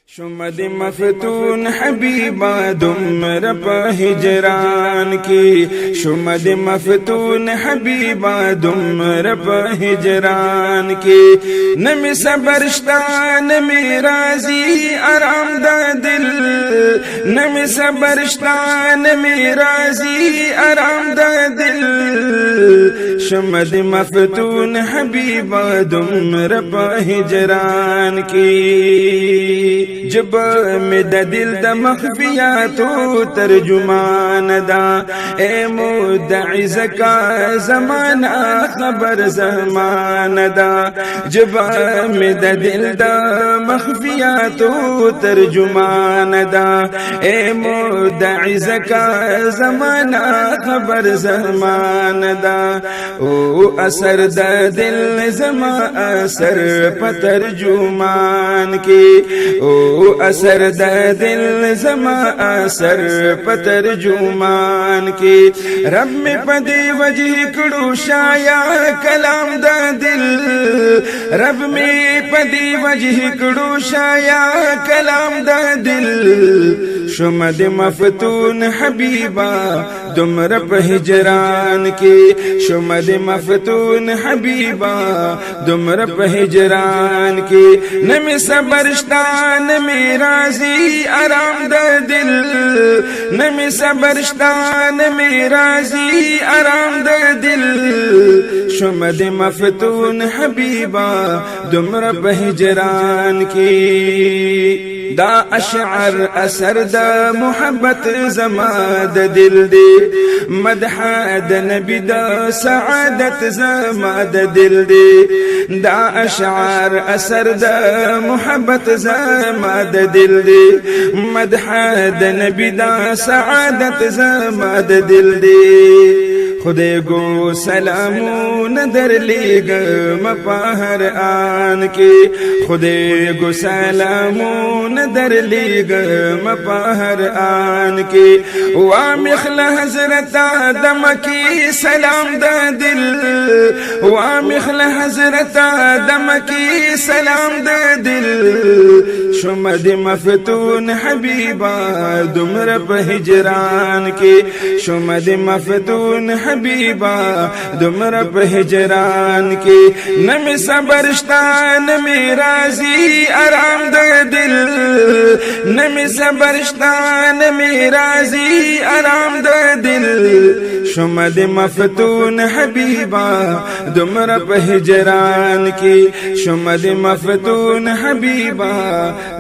شمد مفتون حبیبا دمر پا ہجران کی شمد مفتون حبیبا دمر پا ہجران کی نمی صبرشتا نمی راضی آرام دا دل نمی صبرشتا نمی راضی آرام دا دل شمد مفتون حبیبا دمر پا ہجران کی جب میں دا دل دا مخفیاتو ترجمان دا اے مدعی زکا زمانہ خبر زمان دا جب میں دا دل دا مخفیاتو ترجمان دا اے مدعی زکا زمانہ خبر زمان دا او اثر دا دل زما اثر پترجمان کی او اثر دا دل زما اثر پترجمان کی رب میں پدی وجہ کڑو شایا کلام دا دل رب میں پدی وجہ کڑو شایا کلام دا دل شمد مفتون حبیبا دمر پہ ہجران کی شمد مفتون حبیبا دمر پہ ہجران کی نمی صبرشتان نمی راضی آرام دا دل نمی صبرشتان نمی راضی آرام دا دل شمد مفتون حبیبا دمر پہ ہجران کی دا اشعر اثر دا محبت زما دا دل دی مدح دا نبی دا سعادت زما دا دل دی دا اشعر اثر دا محبت زما دا دل دی مدح دا نبی دا سعادت زما دا دل دی خدے گو سلامون در لیگم پاہر آن کی خدے گو سلامون در لیگم پاہر آن کی وامخل حضرت آدم کی سلام دا دل وامخل حضرت آدم کی سلام دا دل شمد مفتون حبیبا دمر پہ ہجران کی شمد مفتون حبیبا دمر پہ ہجران کی نمی صبرشتان نمی راضی آرام دا دل نمی صبرشتان نمی راضی آرام دا دل شمد مفتون حبیبا دمر پہ ہجران کی شمد مفتون حبیبا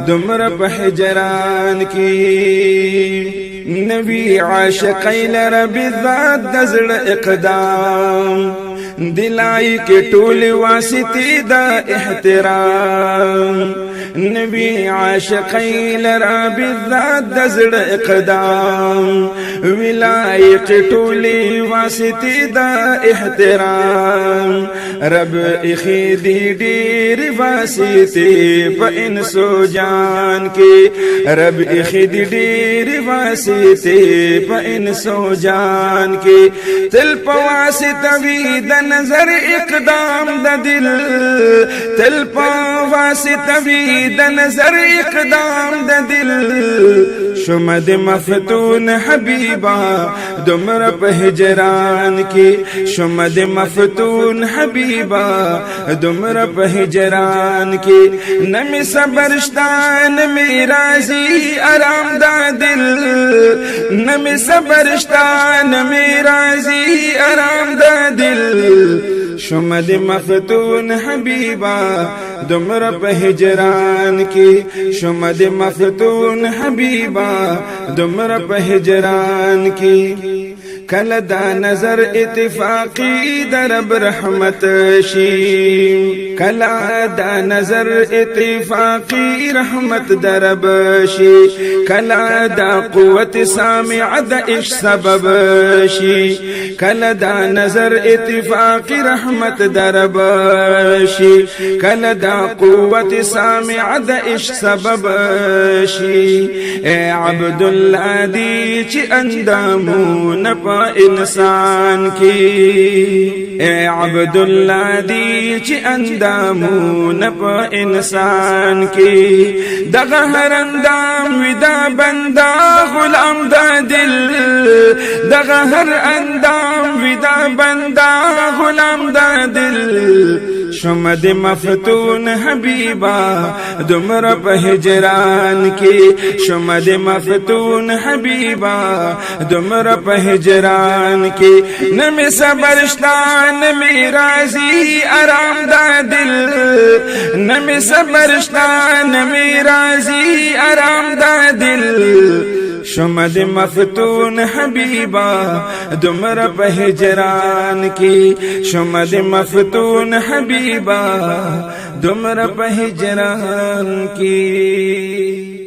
دمر پہ ہجران کی نبی عاشقی لرب ذات دزڑ اقدام دلائی کے ٹول واسطی دا احترام نبی عاشقی لرب ذات دزڑ اقدام ولائی کے ٹول واسطی دا احترام رب اخیدی دیر واسطی پا انسو جان کی رب اخیدی دیر واسطی پا انسو جان کی تل پا واسطہ بھی دا نظر اقدام دا دل تل پا واسطہ بھی دا نظر اقدام دا دل شمد مفتون حبیبا دمر پہ ہجران کی شمد مفتون حبیبا دمر پہ ہجران کی نمی صبرشتان نمی راضی آرام دا دل نمی صبرشتان نمی راضی آرام دا دل شمد مفتون حبیبا دمر پہ ہجران کی شمد مفتون حبیبا دمر پہ ہجران کی کل دا نظر اتفاقی درب رحمت شی کلا دا نظر اتفاقی رحمت درب شی کلا دا قوت سامع دا عشق سبب شی کلا دا نظر اتفاقی رحمت درب شی کلا دا قوت سامع دا عشق سبب شی اے عبداللہ دی چی اندامون پا پا انسان کی اے عبداللہ دی چی اندامون پا انسان کی دغا ہر اندام ودا بندہ غلام دا دل دغا ہر اندام ودا بندہ غلام دا دل شمد مفتون حبیبا دمر پہ ہجران کی شمد مفتون حبیبا دمر پہ ہجران کی نمی صبرشتان نمی راضی آرام دا دل نمی صبرشتان نمی راضی آرام دا دل شمد مفتون حبیبا دمر پہ ہجران کی شمد مفتون حبیبا دمر پہ ہجران کی